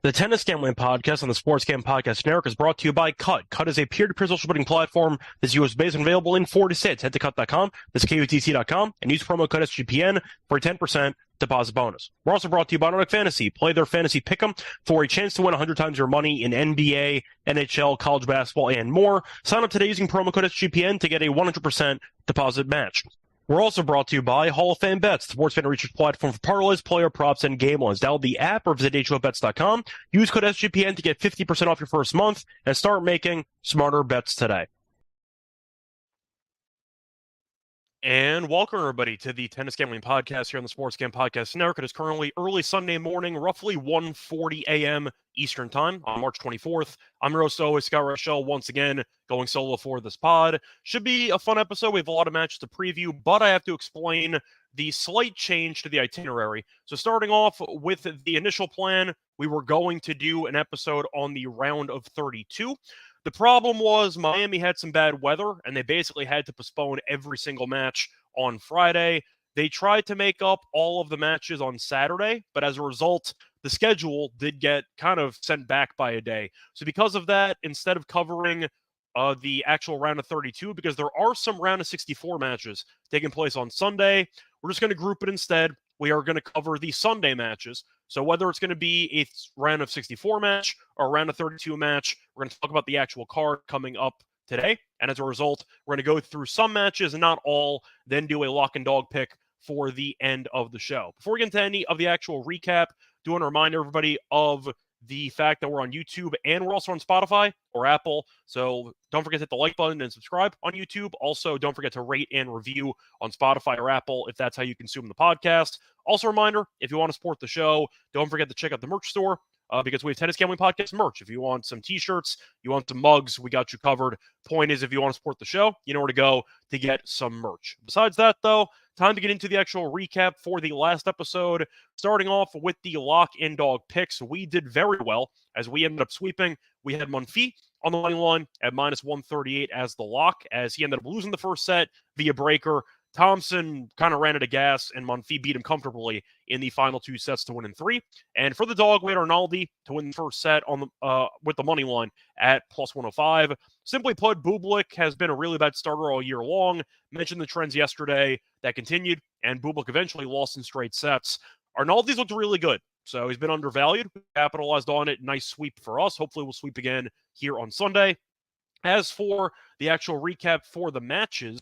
The Tennis Gambling Podcast on the Sports Gambling Podcast Network is brought to you by Cut. Cut is a peer-to-peer social betting platform that's US-based and available in 40 states. Head to cut.com, that's KUTC.com, and use promo code SGPN for a 10% deposit bonus. We're also brought to you by Nordic Fantasy. Play their fantasy pick'em for a chance to win 100 times your money in NBA, NHL, college basketball, and more. Sign up today using promo code SGPN to get a 100% deposit match. We're also brought to you by Hall of Fame Bets, the sports fan research platform for parlays, player props, and game lines. Download the app or visit HOBETS.com. Use code SGPN to get 50% off your first month and start making smarter bets today. And welcome, everybody, to the Tennis Gambling Podcast here on the Sports Gambling Podcast Network. It is currently early Sunday morning, roughly 1:40 a.m. Eastern Time on March 24th. I'm your host, always, Scott Reichel, once again going solo for this pod. Should be a fun episode. We have a lot of matches to preview, but I have to explain the slight change to the itinerary. So starting off with the initial plan, we were going to do an episode on the round of 32. The problem was Miami had some bad weather, and they basically had to postpone every single match on Friday. They tried to make up all of the matches on Saturday, but as a result, the schedule did get kind of sent back by a day. So because of that, instead of covering the actual round of 32, because there are some round of 64 matches taking place on Sunday, we're just going to group it instead. We are going to cover the Sunday matches. So whether it's going to be a round of 64 match or a round of 32 match, we're going to talk about the actual card coming up today. And as a result, we're going to go through some matches and not all, then do a lock and dog pick for the end of the show. Before we get into any of the actual recap, do want to remind everybody of the fact that we're on YouTube and we're also on Spotify or Apple. So don't forget to hit the like button and subscribe on YouTube. Also, don't forget to rate and review on Spotify or Apple if that's how you consume the podcast. Also, a reminder, if you want to support the show, don't forget to check out the merch store because we have Tennis Gambling Podcast merch. If you want some t-shirts, you want some mugs, we got you covered. Point is, if you want to support the show, you know where to go to get some merch. Besides that, though, time to get into the actual recap for the last episode. Starting off with the lock and dog picks, we did very well as we ended up sweeping. We had Monfils on the money line at minus 138 as the lock, as he ended up losing the first set via breaker. Thompson kind of ran out of gas, and Monfils beat him comfortably in the final two sets to win in three. And for the dog, we had Arnaldi to win the first set on the with the money line at plus 105. Simply put, Bublik has been a really bad starter all year long. Mentioned the trends yesterday that continued, and Bublik eventually lost in straight sets. Arnaldi's looked really good, so he's been undervalued. We capitalized on it. Nice sweep for us. Hopefully we'll sweep again here on Sunday. As for the actual recap for the matches,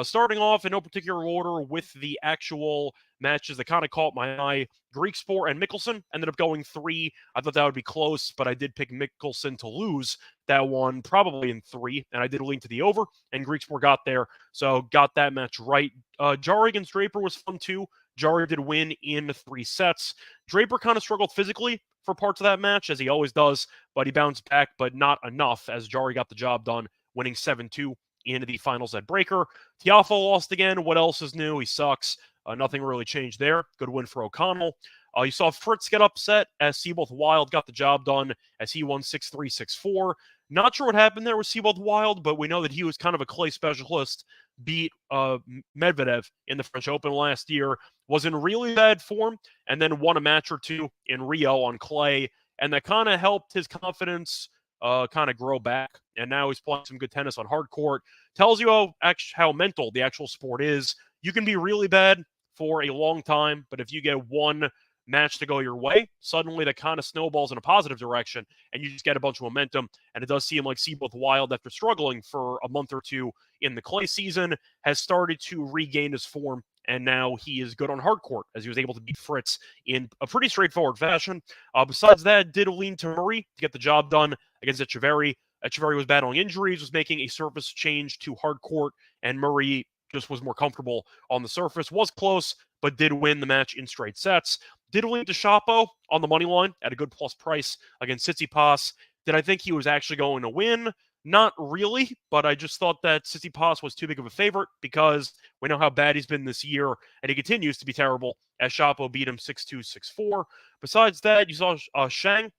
starting off in no particular order with the actual matches that kind of caught my eye, Griekspoor and Mickelson ended up going 3. I thought that would be close, but I did pick Mickelson to lose that one probably in 3, and I did lean to the over, and Griekspoor got there, so got that match right. Jarry against Draper was fun too. Jarry did win in 3 sets. Draper kind of struggled physically for parts of that match, as he always does, but he bounced back, but not enough, as Jarry got the job done, winning 7-2 into the finals at breaker. Tiafoe lost again. What else is new? He sucks. Nothing really changed there. Good win for O'Connell. You saw Fritz get upset as Seabold Wild got the job done as he won 6-3, 6-4. Not sure what happened there with Seabold Wild, but we know that he was kind of a clay specialist. Beat Medvedev in the French Open last year, was in really bad form, and then won a match or two in Rio on clay, and that kind of helped his confidence kind of grow back, and now he's playing some good tennis on hard court. Tells you how mental the actual sport is. You can be really bad for a long time, but if you get one match to go your way, suddenly that kind of snowballs in a positive direction, and you just get a bunch of momentum, and it does seem like Seabold Wild, after struggling for a month or two in the clay season, has started to regain his form, and now he is good on hard court, as he was able to beat Fritz in a pretty straightforward fashion. Besides that, did lean to Murray to get the job done against Echeverry. Echeverry was battling injuries, was making a surface change to hard court, and Murray just was more comfortable on the surface. Was close, but did win the match in straight sets. Did lean to Shapo on the money line at a good plus price against Tsitsipas. Did I think he was actually going to win? Not really, but I just thought that Tsitsipas was too big of a favorite because we know how bad he's been this year, and he continues to be terrible as Shapo beat him 6-2, 6-4. Besides that, you saw Shang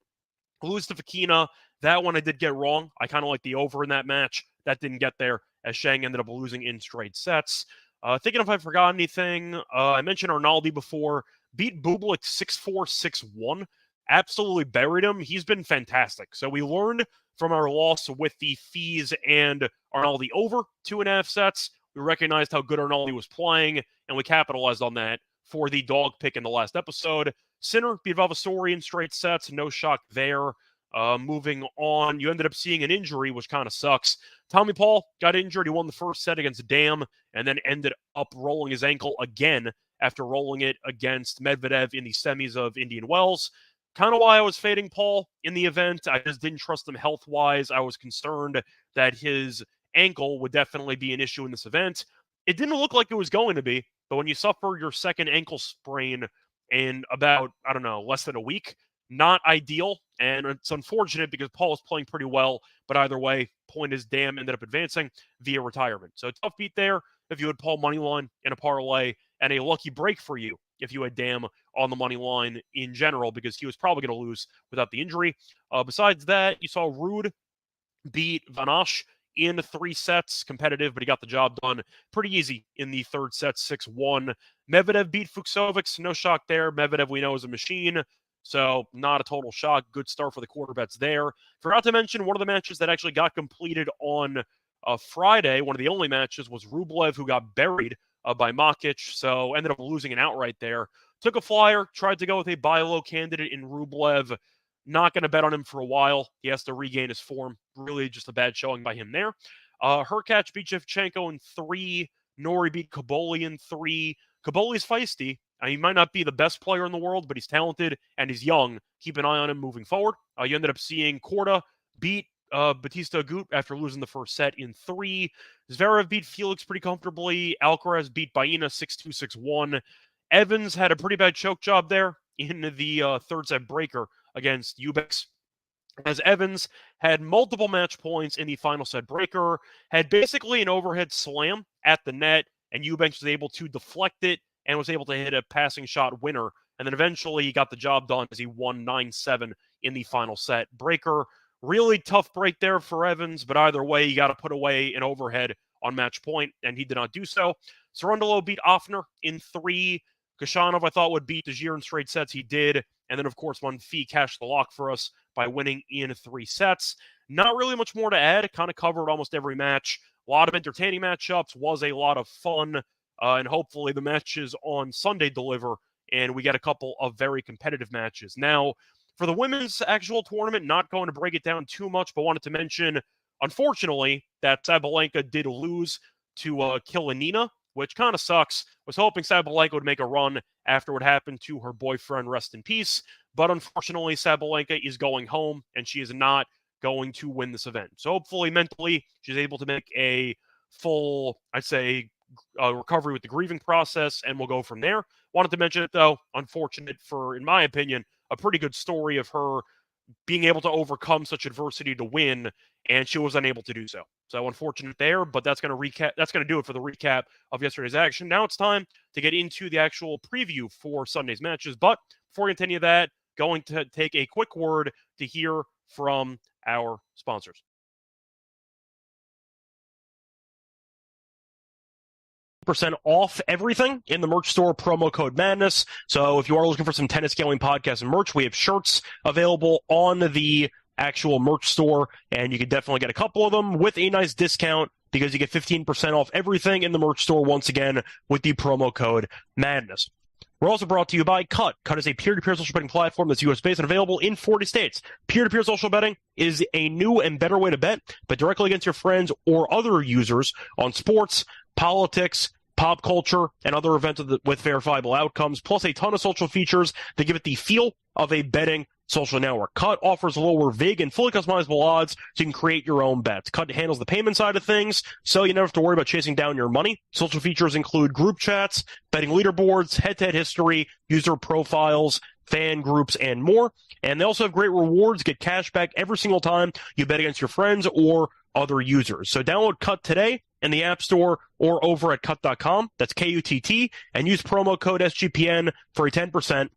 lose to Fokina. That one I did get wrong. I kind of like the over in that match. That didn't get there as Shang ended up losing in straight sets. Thinking if I forgot anything, I mentioned Arnaldi before. Beat Bublik 6-4, 6-1. absolutely buried him. He's been fantastic. So we learned from our loss with the Fees and Arnaldi over 2.5 sets. We recognized how good Arnaldi was playing, and we capitalized on that for the dog pick in the last episode. Sinner beat Vavasori in straight sets. No shock there. Moving on, you ended up seeing an injury, which kind of sucks. Tommy Paul got injured. He won the first set against Dam and then ended up rolling his ankle again after rolling it against Medvedev in the semis of Indian Wells. Kind of why I was fading Paul in the event. I just didn't trust him health-wise. I was concerned that his ankle would definitely be an issue in this event. It didn't look like it was going to be, but when you suffer your second ankle sprain in about, less than a week, not ideal, and it's unfortunate because Paul was playing pretty well, but either way, point is Dam ended up advancing via retirement. So tough beat there if you had Paul moneyline in a parlay, and a lucky break for you if you had Dam on the money line in general, because he was probably going to lose without the injury. Besides that, you saw Ruud beat Van Asch in 3 sets, competitive, but he got the job done pretty easy in the third set, 6-1. Medvedev beat Fucsovics, no shock there. Medvedev, we know, is a machine, so not a total shock. Good start for the quarter bets there. Forgot to mention one of the matches that actually got completed on Friday. One of the only matches was Rublev, who got buried by Makic, so ended up losing an outright there. Took a flyer, tried to go with a buy low candidate in Rublev. Not going to bet on him for a while. He has to regain his form. Really just a bad showing by him there. Hurkacz beat Shevchenko in 3. Nori beat Kaboli in 3. Kaboli's feisty. He might not be the best player in the world, but he's talented and he's young. Keep an eye on him moving forward. You ended up seeing Korda beat Batista Agut after losing the first set in 3. Zverev beat Felix pretty comfortably. Alcaraz beat Baena 6-2, 6-1. Evans had a pretty bad choke job there in the third set breaker against Eubanks, as Evans had multiple match points in the final set breaker, had basically an overhead slam at the net, and Eubanks was able to deflect it and was able to hit a passing shot winner. And then eventually he got the job done as he won 9-7 in the final set breaker. Really tough break there for Evans, but either way, you got to put away an overhead on match point, and he did not do so. Cerundolo beat Offner in 3. Kashanov, I thought, would beat Desir in straight sets. He did. And then, of course, Monfils cashed the lock for us by winning in 3 sets. Not really much more to add. Kind of covered almost every match. A lot of entertaining matchups. Was a lot of fun. And hopefully the matches on Sunday deliver, and we get a couple of very competitive matches. Now, for the women's actual tournament, not going to break it down too much, but wanted to mention, unfortunately, that Sabalenka did lose to Kilinina, which kind of sucks. Was hoping Sabalenka would make a run after what happened to her boyfriend, rest in peace. But unfortunately, Sabalenka is going home, and she is not going to win this event. So hopefully, mentally, she's able to make a full, I'd say, recovery with the grieving process, and we'll go from there. Wanted to mention it, though. Unfortunate for, in my opinion, a pretty good story of her being able to overcome such adversity to win, and she was unable to do so. So unfortunate there, but that's going to do it for the recap of yesterday's action. Now it's time to get into the actual preview for Sunday's matches. But before we get into any of that, going to take a quick word to hear from our sponsors. % off everything in the merch store, promo code Madness. So if you are looking for some Tennis Gambling Podcast and merch, we have shirts available on the actual merch store, and you can definitely get a couple of them with a nice discount because you get 15% off everything in the merch store once again with the promo code Madness. We're also brought to you by Cut. Cut is a peer-to-peer social betting platform that's US-based and available in 40 states. Peer-to-peer social betting is a new and better way to bet directly against your friends or other users on sports, politics, pop culture, and other events with verifiable outcomes, plus a ton of social features that give it the feel of a betting social network. Cut offers lower vig and fully customizable odds so you can create your own bets. Cut handles the payment side of things, so you never have to worry about chasing down your money. Social features include group chats, betting leaderboards, head-to-head history, user profiles, fan groups, and more. And they also have great rewards. Get cash back every single time you bet against your friends or other users. So download Cut today in the App Store or over at cut.com. That's KUTT, and use promo code SGPN for a 10%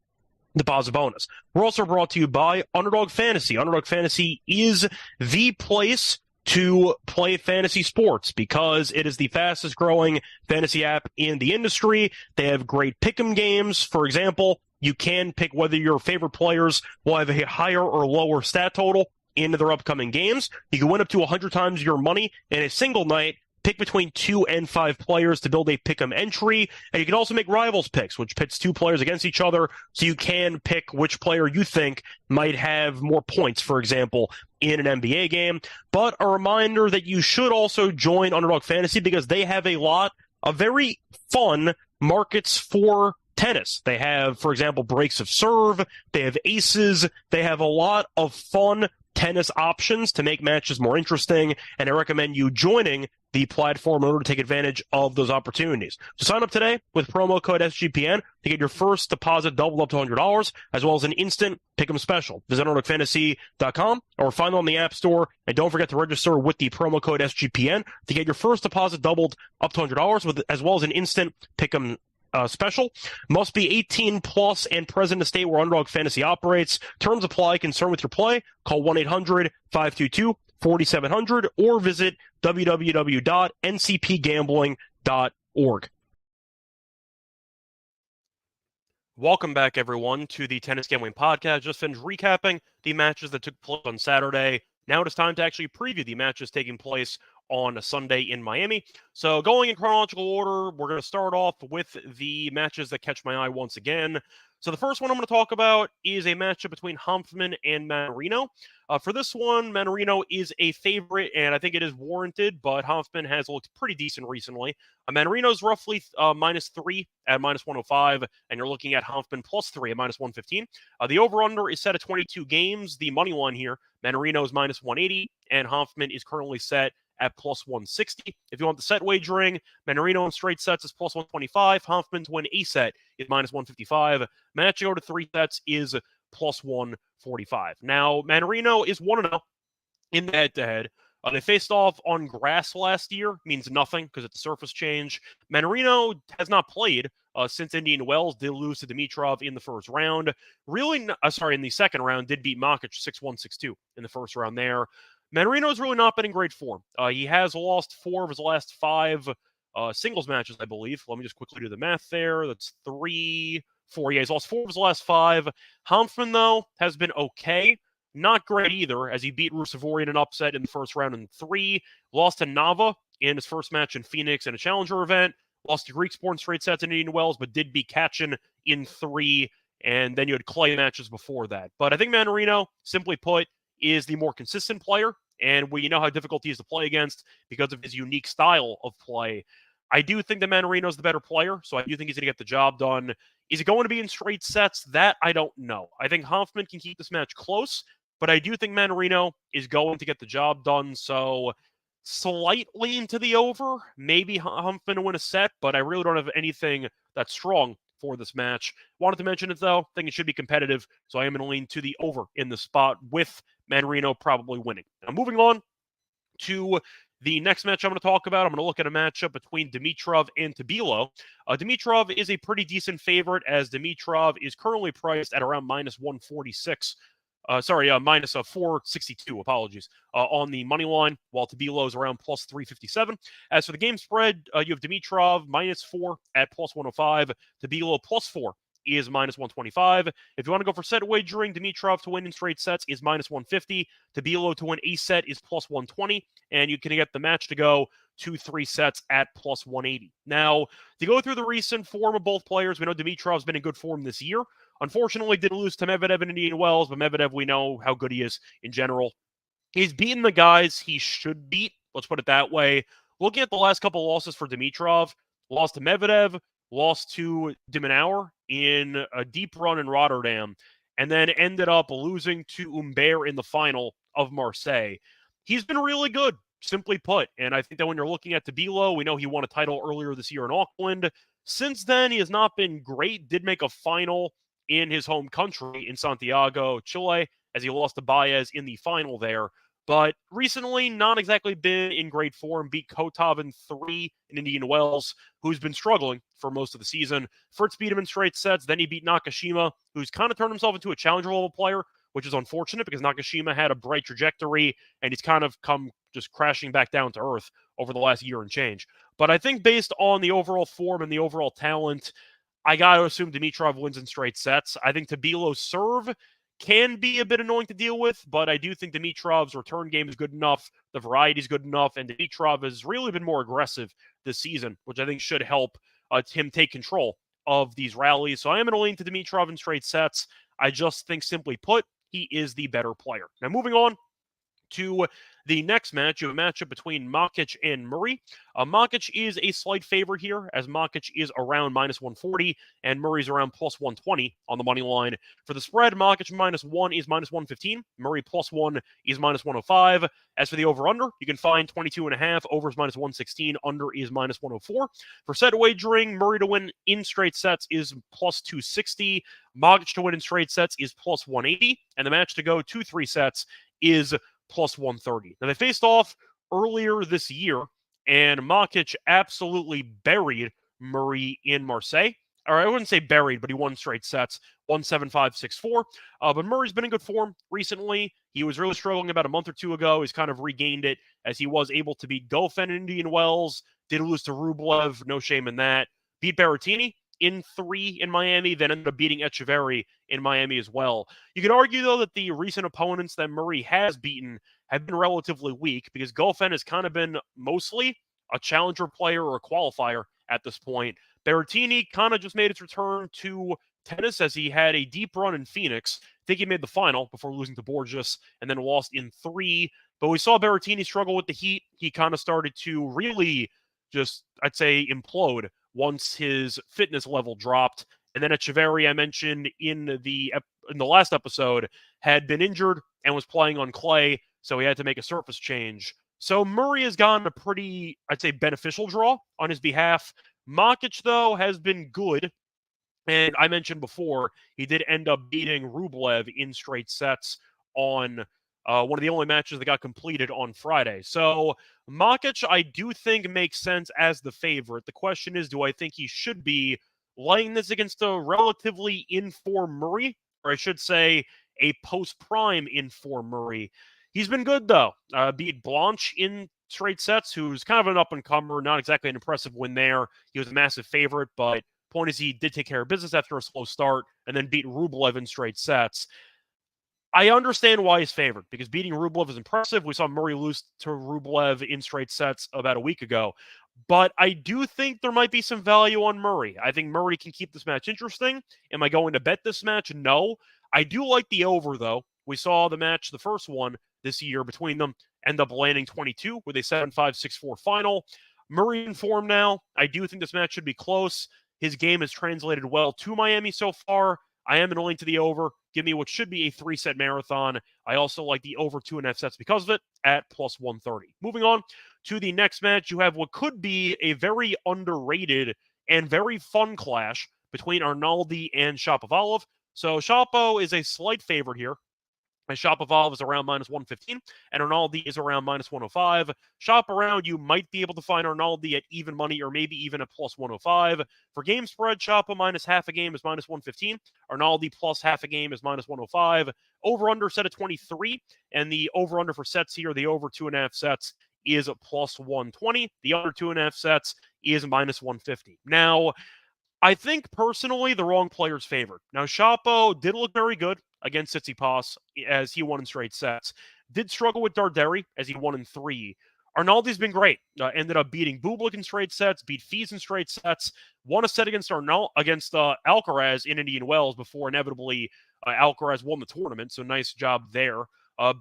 deposit bonus. We're also brought to you by Underdog Fantasy. Underdog Fantasy is the place to play fantasy sports because it is the fastest growing fantasy app in the industry. They have great pick'em games. For example, you can pick whether your favorite players will have a higher or lower stat total into their upcoming games. You can win up to 100 times your money in a single night. Pick between 2 and 5 players to build a pick'em entry. And you can also make rivals picks, which pits 2 players against each other. So you can pick which player you think might have more points, for example, in an NBA game. But a reminder that you should also join Underdog Fantasy because they have a lot of very fun markets for tennis. They have, for example, breaks of serve. They have aces. They have a lot of fun tennis options to make matches more interesting, and I recommend you joining the platform in order to take advantage of those opportunities. So sign up today with promo code SGPN to get your first deposit doubled up to $100, as well as an instant pick'em special. Visit underdogfantasy.com or find them on the App Store, and don't forget to register with the promo code SGPN to get your first deposit doubled up to $100, as well as an instant pick'em special. Must be 18 plus and present in the state where Underdog Fantasy operates. Terms apply. Concern with your play? Call 1-800-522-4700 or visit www.ncpgambling.org. Welcome back, everyone, to the Tennis Gambling Podcast. Just finished recapping the matches that took place on Saturday. Now it is time to actually preview the matches taking place on a Sunday in Miami. So going in chronological order, we're going to start off with the matches that catch my eye once again. So the first one I'm going to talk about is a matchup between Hanfman and Mannarino. For this one, Mannarino is a favorite, and I think it is warranted, but Hanfman has looked pretty decent recently. Mannarino's roughly -3 at -105, and you're looking at Hanfman +3 at -115. The over-under is set at 22 games. The money line here, Mannarino is -180, and Hanfman is currently set at +160. If you want the set wagering, Mannarino in straight sets is +125. Hanfman to win a set is -155. Matching over to 3 sets is +145. Now, Mannarino is 1-0 in the head-to-head. They faced off on grass last year. Means nothing because it's a surface change. Mannarino has not played since Indian Wells did lose to Dimitrov in the first round. In the second round, did beat Makic 6-1, 6-2 in the first round there. Mannarino's really not been in great form. He has lost 4 of his last 5 singles matches, I believe. Let me just quickly do the math there. That's 3, 4. Yeah, he's lost 4 of his last 5. Hanfman, though, has been okay. Not great either, as he beat Rusevori in an upset in the first round in 3. Lost to Nava in his first match in Phoenix in a challenger event. Lost to Griekspoor in straight sets in Indian Wells, but did beat Kachin in 3. And then you had clay matches before that. But I think Mannarino, simply put, is the more consistent player, and we know how difficult he is to play against because of his unique style of play. I do think that Mannarino is the better player, so I do think he's going to get the job done. Is it going to be in straight sets? That I don't know. I think Hanfman can keep this match close, but I do think Mannarino is going to get the job done, so slightly into the over. Maybe Hanfman will win a set, but I really don't have anything that's strong for this match. Wanted to mention it, though. Think it should be competitive, so I am going to lean to the over in the spot with Mannarino probably winning. Now, moving on to the next match I'm going to talk about, I'm going to look at a matchup between Dimitrov and Tabilo. Dimitrov is a pretty decent favorite, as Dimitrov is currently priced at around -146. -462, apologies, on the money line, while Tabilo is around +357. As for the game spread, you have Dimitrov -4 at +105. Tabilo +4 is -125. If you want to go for set wagering, Dimitrov to win in straight sets is -150. Tabilo to win a set is +120. And you can get the match to go 2-3 sets at +180. Now, to go through the recent form of both players, we know Dimitrov's been in good form this year. Unfortunately, did lose to Medvedev in Indian Wells, but Medvedev, we know how good he is in general. He's beaten the guys he should beat. Let's put it that way. Looking at the last couple losses for Dimitrov, lost to Medvedev, lost to de Minaur in a deep run in Rotterdam, and then ended up losing to Humbert in the final of Marseille. He's been really good, simply put. And I think that when you're looking at Tabilo, we know he won a title earlier this year in Auckland. Since then, he has not been great. Did make a final in his home country in Santiago, Chile, as he lost to Baez in the final there. But recently, not exactly been in great form. Beat Kotov in 3 in Indian Wells, who's been struggling for most of the season. Fritz beat him in straight sets. Then he beat Nakashima, who's kind of turned himself into a challenger-level player, which is unfortunate because Nakashima had a bright trajectory, and he's kind of come just crashing back down to earth over the last year and change. But I think based on the overall form and the overall talent, I got to assume Dimitrov wins in straight sets. I think Tabilo's serve can be a bit annoying to deal with, but I do think Dimitrov's return game is good enough. The variety is good enough, and Dimitrov has really been more aggressive this season, which I think should help him take control of these rallies. So I am going to lean to Dimitrov in straight sets. I just think, simply put, he is the better player. Now, moving on to the next match, you have a matchup between Makic and Murray. Makic is a slight favorite here, as Makic is around minus 140, and Murray's around plus 120 on the money line. For the spread, Makic minus 1 is minus 115. Murray plus 1 is minus 105. As for the over-under, you can find 22.5. Over is minus 116. Under is minus 104. For set wagering, Murray to win in straight sets is plus 260. Makic to win in straight sets is plus 180. And the match to go 2-3 sets is plus 130. Now, they faced off earlier this year, and Makic absolutely buried Murray in Marseille. Or I wouldn't say buried, but he won straight sets, 1-7, 5, 6, 4. But Murray's been in good form recently. He was really struggling about a month or two ago. He's kind of regained it as he was able to beat Goffin in Indian Wells, did lose to Rublev, no shame in that. Beat Berrettini in 3 in Miami, then ended up beating Echeverry in Miami as well. You could argue, though, that the recent opponents that Murray has beaten have been relatively weak because Goffin has kind of been mostly a challenger player or a qualifier at this point. Berrettini kind of just made its return to tennis as he had a deep run in Phoenix. I think he made the final before losing to Borges and then lost in 3. But we saw Berrettini struggle with the heat. He kind of started to really just, I'd say, implode once his fitness level dropped. And then Echeverry, I mentioned in the last episode, had been injured and was playing on clay, so he had to make a surface change. So Murray has gotten a pretty, I'd say, beneficial draw on his behalf. Makic, though, has been good. And I mentioned before, he did end up beating Rublev in straight sets on one of the only matches that got completed on Friday. So Makic, I do think, makes sense as the favorite. The question is, do I think he should be laying this against a relatively in-form Murray? Or I should say a post-prime in-form Murray. He's been good, though. Beat Blanche in straight sets, who's kind of an up-and-comer, not exactly an impressive win there. He was a massive favorite, but point is he did take care of business after a slow start and then beat Rublev in straight sets. I understand why he's favored, because beating Rublev is impressive. We saw Murray lose to Rublev in straight sets about a week ago. But I do think there might be some value on Murray. I think Murray can keep this match interesting. Am I going to bet this match? No. I do like the over, though. We saw the match, the first one this year between them, end up landing 22 with a 7-5, 6-4 final. Murray in form now. I do think this match should be close. His game has translated well to Miami so far. I am going to lean to the over. Give me what should be a 3-set marathon. I also like the over 2.5 sets because of it at plus 130. Moving on to the next match, you have what could be a very underrated and very fun clash between Arnaldi and Shapovalov. So Shapo is a slight favorite here. And Shapovalov is around minus 115, and Arnaldi is around minus 105. Shop around, you might be able to find Arnaldi at even money or maybe even at plus 105. For game spread, Shapo minus half a game is minus 115. Arnaldi plus half a game is minus 105. Over-under set at 23, and the over-under for sets here, the over 2.5 sets, is plus 120. The under 2.5 sets is minus 150. Now, I think personally the wrong player's favored. Now, Shapo did look very good against Tsitsipas as he won in straight sets. Did struggle with Darderi as he won in 3. Arnaldi's been great. Ended up beating Bublik in straight sets, beat Fies in straight sets, won a set against Alcaraz in Indian Wells before inevitably Alcaraz won the tournament, so nice job there.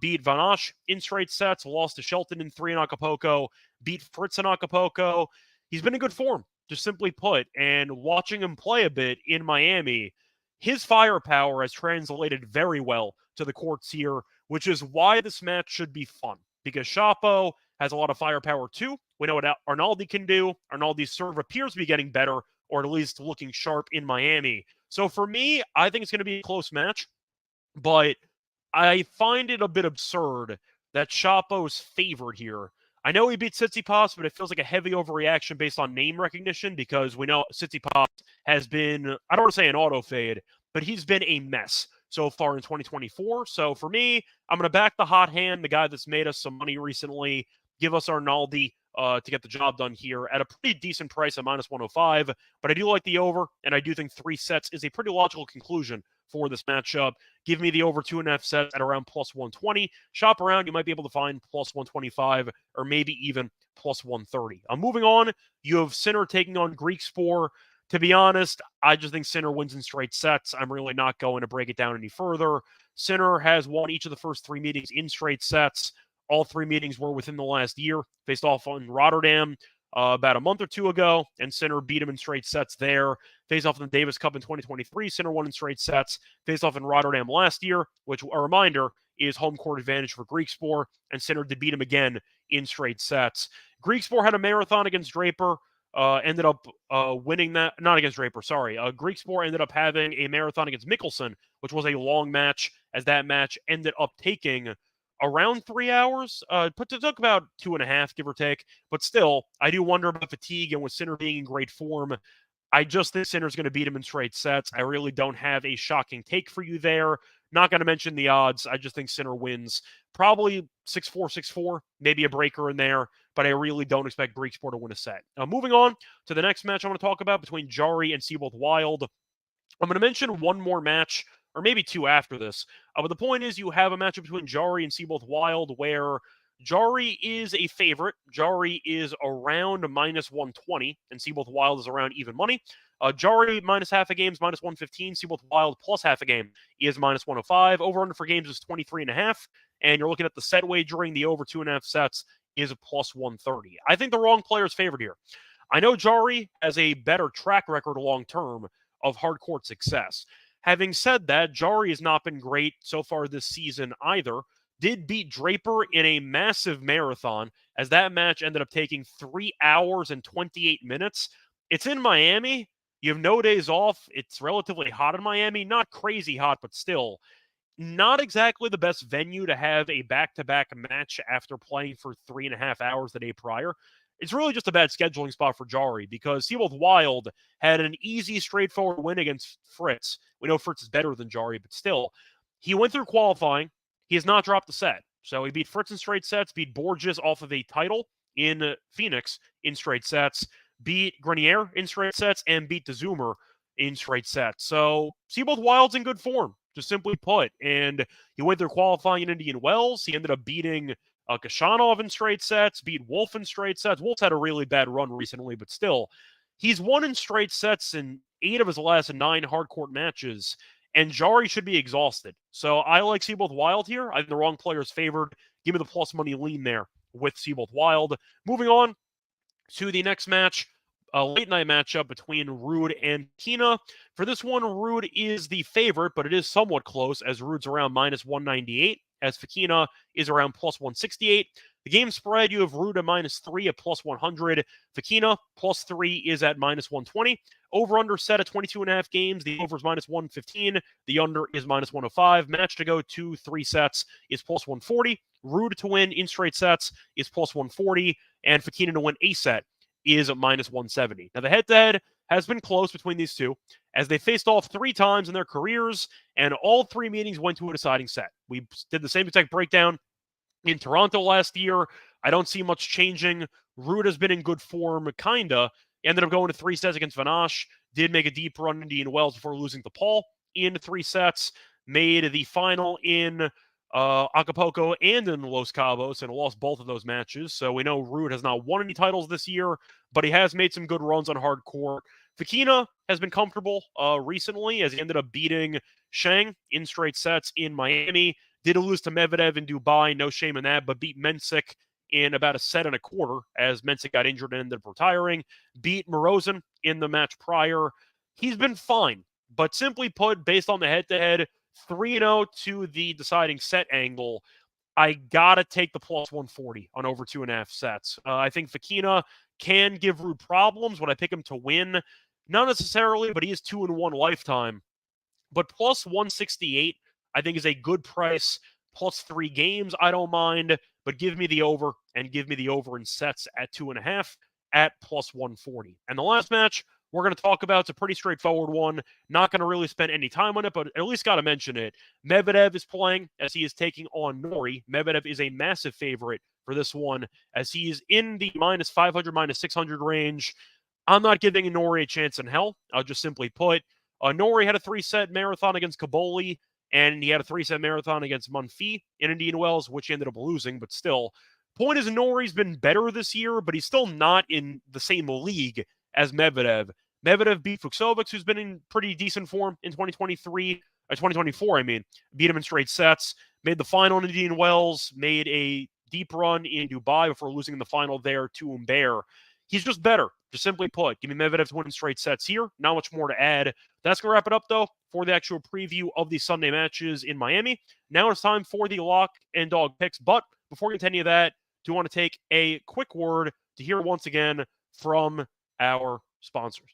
Beat Van Asch in straight sets, lost to Shelton in 3 in Acapulco, beat Fritz in Acapulco. He's been in good form, just simply put, and watching him play a bit in Miami, his firepower has translated very well to the courts here, which is why this match should be fun, because Shapo has a lot of firepower too. We know what Arnaldi can do. Arnaldi's serve appears to be getting better, or at least looking sharp in Miami. So for me, I think it's going to be a close match, but I find it a bit absurd that Shapo's favored here. I know he beat Tsitsipas, but it feels like a heavy overreaction based on name recognition because we know Tsitsipas has been, I don't want to say an auto fade, but he's been a mess so far in 2024. So for me, I'm going to back the hot hand, the guy that's made us some money recently. Give us Arnaldi to get the job done here at a pretty decent price at minus 105. But I do like the over, and I do think 3 sets is a pretty logical conclusion for this matchup. Give me the over 2.5 sets at around plus 120. Shop around, you might be able to find plus 125 or maybe even plus 130. Moving on, you have Sinner taking on Greek Spore. To be honest, I just think Sinner wins in straight sets. I'm really not going to break it down any further. Sinner has won each of the first 3 meetings in straight sets. All 3 meetings were within the last year. Faced off in Rotterdam about a month or 2 ago, and Sinner beat him in straight sets there. Faced off in the Davis Cup in 2023. Sinner won in straight sets. Faced off in Rotterdam last year, which, a reminder, is home court advantage for Greek Spore, and Sinner did beat him again in straight sets. Greek Spore had a marathon against Draper. Ended up winning that, not against Draper, sorry. Greek Spore ended up having a marathon against Mickelson, which was a long match, as that match ended up taking around 3 hours. It took about 2.5, give or take. But still, I do wonder about fatigue, and with Sinner being in great form, I just think Sinner's going to beat him in straight sets. I really don't have a shocking take for you there. Not going to mention the odds. I just think Sinner wins. Probably 6-4, 6-4, maybe a breaker in there, but I really don't expect Greek Spore to win a set. Now, moving on to the next match I want to talk about between Jari and Seabolt Wild. I'm going to mention one more match, or maybe 2 after this. But the point is, you have a matchup between Jari and Seabolt Wild where Jari is a favorite. Jari is around minus 120, and Seabolt Wild is around even money. Jari minus half a game is minus 115. Seabolt Wild plus half a game is minus 105. Over-under for games is 23.5. And you're looking at the set wagering. The over 2.5 sets is a plus 130. I think the wrong player is favored here. I know Jari has a better track record long-term of hard court success. Having said that, Jari has not been great so far this season either. Did beat Draper in a massive marathon, as that match ended up taking 3 hours and 28 minutes. It's in Miami. You have no days off. It's relatively hot in Miami. Not crazy hot, but still not exactly the best venue to have a back-to-back match after playing for 3.5 hours the day prior. It's really just a bad scheduling spot for Jari because Seabolt Wild had an easy, straightforward win against Fritz. We know Fritz is better than Jari, but still, he went through qualifying. He has not dropped a set. So he beat Fritz in straight sets, beat Borges off of a title in Phoenix in straight sets, beat Grenier in straight sets, and beat DeZumer in straight sets. So Seabolt Wild's in good form, just simply put. And he went through qualifying in Indian Wells. He ended up beating Kashanov in straight sets, beat Wolf in straight sets. Wolf's had a really bad run recently, but still, he's won in straight sets in 8 of his last 9 hardcourt matches, and Jari should be exhausted. So I like Seabolt Wild here. I think the wrong player is favored. Give me the plus money lean there with Seabolt Wild. Moving on to the next match, a late night matchup between Ruud and Kina. For this one, Ruud is the favorite, but it is somewhat close as Ruud's around minus 198, as Fakina is around plus 168. The game spread, you have Ruud at minus 3 at plus 100. Fakina plus 3 is at minus 120. Over-under set at 22.5 games. The over is minus 115. The under is minus 105. Match to go 2-3 sets is plus 140. Ruud to win in straight sets is plus 140. And Fakina to win a set is minus 170. Now, the head-to-head has been close between these two, as they faced off 3 times in their careers, and all 3 meetings went to a deciding set. We did the same exact breakdown in Toronto last year. I don't see much changing. Ruud has been in good form, kinda. Ended up going to 3 sets against Vanache. Did make a deep run in Indian Wells before losing to Paul in 3 sets. Made the final in Acapulco and in Los Cabos and lost both of those matches. So we know Ruud has not won any titles this year, but he has made some good runs on hard court. Fakina has been comfortable recently as he ended up beating Shang in straight sets in Miami. Did lose to Medvedev in Dubai, no shame in that, but beat Mensik in about a set and a quarter as Mensik got injured and ended up retiring. Beat Morozin in the match prior. He's been fine, but simply put, based on the head-to-head, 3-0 to the deciding set angle, I got to take the plus 140 on over 2.5 sets. I think Fakina can give Ruud problems. Would I pick him to win? Not necessarily, but he is 2-1 lifetime. But plus 168, I think, is a good price. Plus 3 games, I don't mind. But give me the over, and give me the over in sets at 2.5 at plus 140. And the last match, we're going to talk about. It's a pretty straightforward one. Not going to really spend any time on it, but at least got to mention it. Medvedev is playing as he is taking on Norrie. Medvedev is a massive favorite for this one as he is in the minus 500, minus 600 range. I'm not giving Norrie a chance in hell. I'll just simply put, Norrie had a 3-set marathon against Kaboli, and he had a 3-set marathon against Munfee in Indian Wells, which he ended up losing, but still. Point is, Norrie's been better this year, but he's still not in the same league as Medvedev. Medvedev beat Fucsovics, who's been in pretty decent form in 2024, beat him in straight sets, made the final in Indian Wells, made a deep run in Dubai before losing in the final there to Humbert. He's just better, just simply put. Give me Medvedev to win in straight sets here. Not much more to add. That's going to wrap it up, though, for the actual preview of the Sunday matches in Miami. Now it's time for the lock and dog picks. But before we get to any of that, do want to take a quick word to hear once again from our sponsors.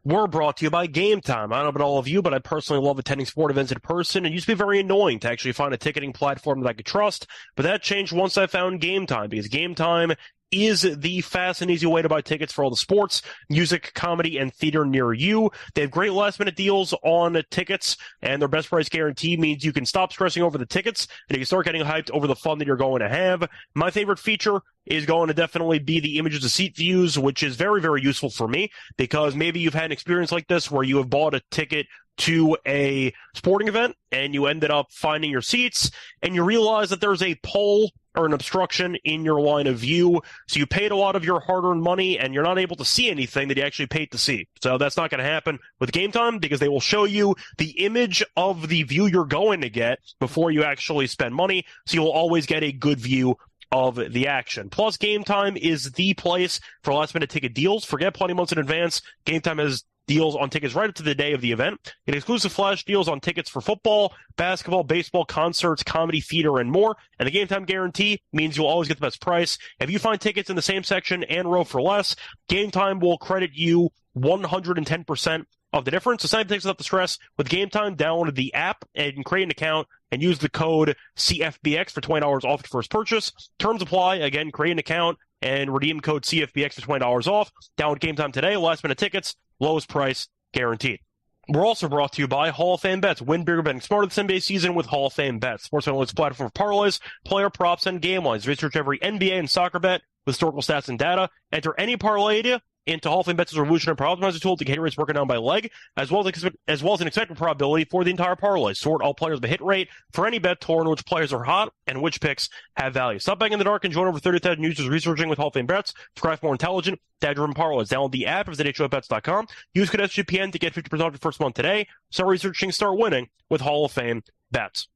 We're brought to you by Game Time. I don't know about all of you, but I personally love attending sport events in person. It used to be very annoying to actually find a ticketing platform that I could trust, but that changed once I found Game Time, because Game Time is the fast and easy way to buy tickets for all the sports, music, comedy, and theater near you. They have great last-minute deals on tickets, and their best price guarantee means you can stop stressing over the tickets, and you can start getting hyped over the fun that you're going to have. My favorite feature is going to definitely be the images of seat views, which is very, very useful for me, because maybe you've had an experience like this where you have bought a ticket to a sporting event, and you ended up finding your seats, and you realize that there's a pole or an obstruction in your line of view. So you paid a lot of your hard-earned money, and you're not able to see anything that you actually paid to see. So that's not going to happen with Game Time, because they will show you the image of the view you're going to get before you actually spend money. So you'll always get a good view of the action. Plus, Game Time is the place for last-minute ticket deals. Forget plenty months in advance. Game Time has deals on tickets right up to the day of the event. Get exclusive flash deals on tickets for football, basketball, baseball, concerts, comedy, theater, and more. And the Game Time guarantee means you'll always get the best price. If you find tickets in the same section and row for less, Game Time will credit you 110% of the difference. So sign up tickets without the stress. With Game Time, download the app and create an account and use the code CFBX for $20 off your first purchase. Terms apply. Again, create an account and redeem code CFBX for $20 off. Download Game Time today. Last minute tickets, lowest price guaranteed. We're also brought to you by Hall of Fame Bets. Win bigger betting smarter this NBA season with Hall of Fame Bets. Sports Analytics platform for parlays, player props, and game lines. Research every NBA and soccer bet with historical stats and data. Enter any parlay idea into Hall of Fame Bets' revolutionary parlay optimizer tool to get hit rates broken down by leg, as well as an expected probability for the entire parlay. Sort all players by hit rate for any bet to learn which players are hot and which picks have value. Stop betting in the dark and join over 30,000 users researching with Hall of Fame Bets to craft more intelligent, data-driven parlays. Download the app, visit HOPEBets.com. Use code SGPN to get 50% off your first month today. Start researching, start winning with Hall of Fame Bets.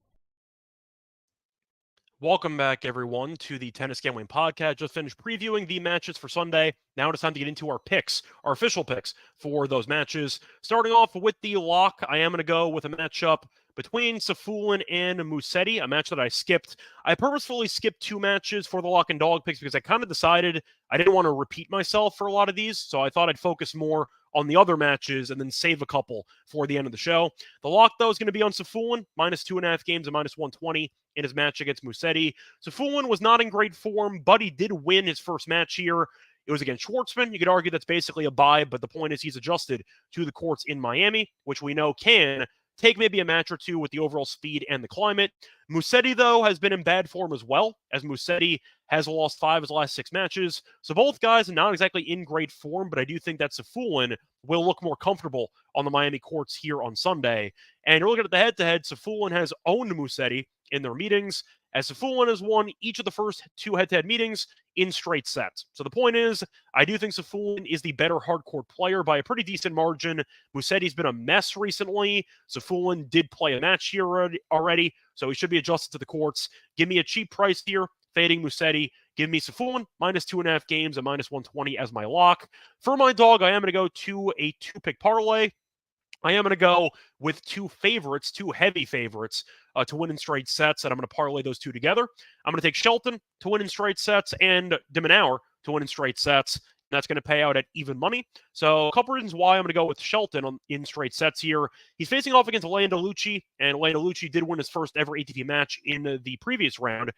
Welcome back, everyone, to the Tennis Gambling Podcast. Just finished previewing the matches for Sunday. Now it's time to get into our picks, our official picks for those matches. Starting off with the lock, I am going to go with a matchup between Safiullin and Musetti, a match that I skipped. I purposefully skipped two matches for the lock and dog picks because I kind of decided I didn't want to repeat myself for a lot of these, so I thought I'd focus more on the other matches and then save a couple for the end of the show. The lock, though, is going to be on Safiullin, minus 2.5 games and minus 120 in his match against Musetti. Safiullin was not in great form, but he did win his first match here. It was against Schwartzman. You could argue that's basically a bye, but the point is he's adjusted to the courts in Miami, which we know can take maybe a match or two with the overall speed and the climate. Musetti, though, has been in bad form as well, as Musetti has lost 5 of his last 6 matches. So both guys are not exactly in great form, but I do think that Safiullin will look more comfortable on the Miami courts here on Sunday. And you're looking at the head-to-head, Safiullin has owned Musetti in their meetings, as Safiullin has won each of the first 2 head-to-head meetings in straight sets. So the point is, I do think Safiullin is the better hardcourt player by a pretty decent margin. Musetti's been a mess recently. Safiullin did play a match here already, so he should be adjusted to the courts. Give me a cheap price here, fading Musetti. Give me Safiullin, minus 2.5 games and minus 120 as my lock. For my dog, I am going to go to a 2-pick parlay. I am going to go with 2 favorites, 2 heavy favorites to win in straight sets, and I'm going to parlay those 2 together. I'm going to take Shelton to win in straight sets and de Minaur to win in straight sets. That's going to pay out at even money. So a couple reasons why I'm going to go with Shelton in straight sets here. He's facing off against Landalucci, and Landalucci did win his first ever ATP match in the previous round.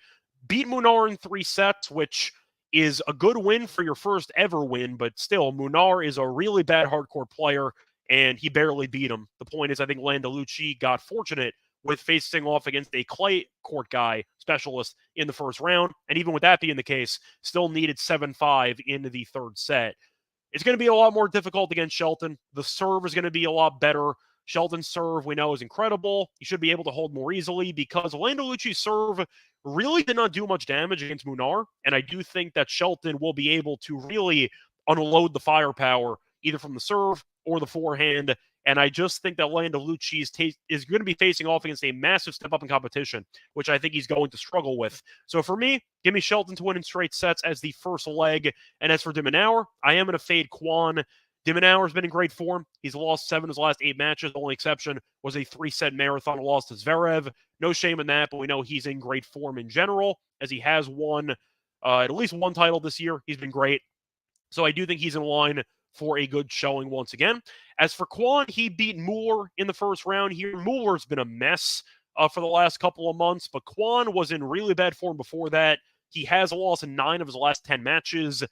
Beat Munar in 3 sets, which is a good win for your first ever win, but still, Munar is a really bad hardcore player, and he barely beat him. The point is, I think Landalucci got fortunate with facing off against a clay court guy specialist in the first round, and even with that being the case, still needed 7-5 in the third set. It's going to be a lot more difficult against Shelton. The serve is going to be a lot better. Shelton's serve, we know, is incredible. He should be able to hold more easily because Landalucci's serve really did not do much damage against Munar, and I do think that Shelton will be able to really unload the firepower either from the serve or the forehand, and I just think that Landalucci is going to be facing off against a massive step up in competition, which I think he's going to struggle with. So for me, give me Shelton to win in straight sets as the first leg. And as for de Minaur, I am going to fade Kwon. de Minaur's been in great form. He's lost 7 of his last 8 matches. The only exception was a 3-set marathon loss to Zverev. No shame in that, but we know he's in great form in general, as he has won at least one title this year. He's been great. So I do think he's in line for a good showing once again. As for Kwon, he beat Mueller in the first round here. Mueller's been a mess for the last couple of months, but Kwon was in really bad form before that. He has lost in 9 of his last 10 matches.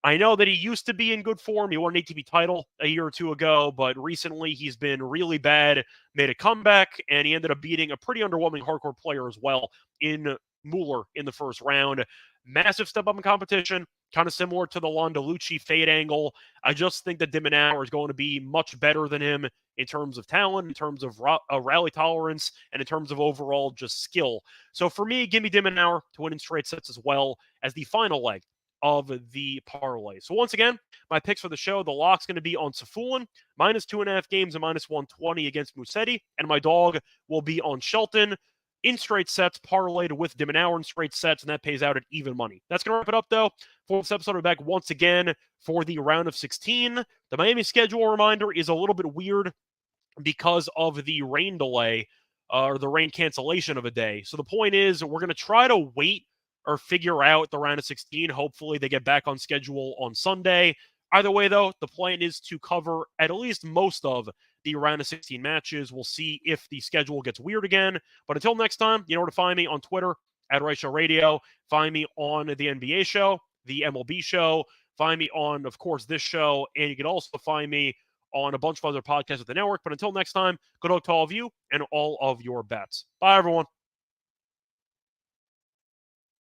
I know that he used to be in good form. He won an ATP title a year or two ago, but recently he's been really bad, made a comeback, and he ended up beating a pretty underwhelming hardcore player as well in Mueller in the first round. Massive step up in competition, kind of similar to the Landalucci fade angle. I just think that de Minaur is going to be much better than him in terms of talent, in terms of rally tolerance, and in terms of overall just skill. So for me, give me de Minaur to win in straight sets as well as the final leg of the parlay. So once again, my picks for the show, the lock's going to be on Safullin, -2.5 games and -120 against Musetti, and my dog will be on Shelton in straight sets, parlayed with de Minaur in straight sets, and that pays out at even money. That's going to wrap it up, though, for this episode. We're back once again for the round of 16. The Miami schedule reminder is a little bit weird because of the rain delay or the rain cancellation of a day. So the point is, we're going to try to wait or figure out the round of 16. Hopefully they get back on schedule on Sunday. Either way, though, the plan is to cover at least most of the round of 16 matches. We'll see if the schedule gets weird again. But until next time, you know where to find me on Twitter, @Reichel Radio. Find me on the NBA show, the MLB show. Find me on, of course, this show. And you can also find me on a bunch of other podcasts at the network. But until next time, good luck to all of you and all of your bets. Bye, everyone.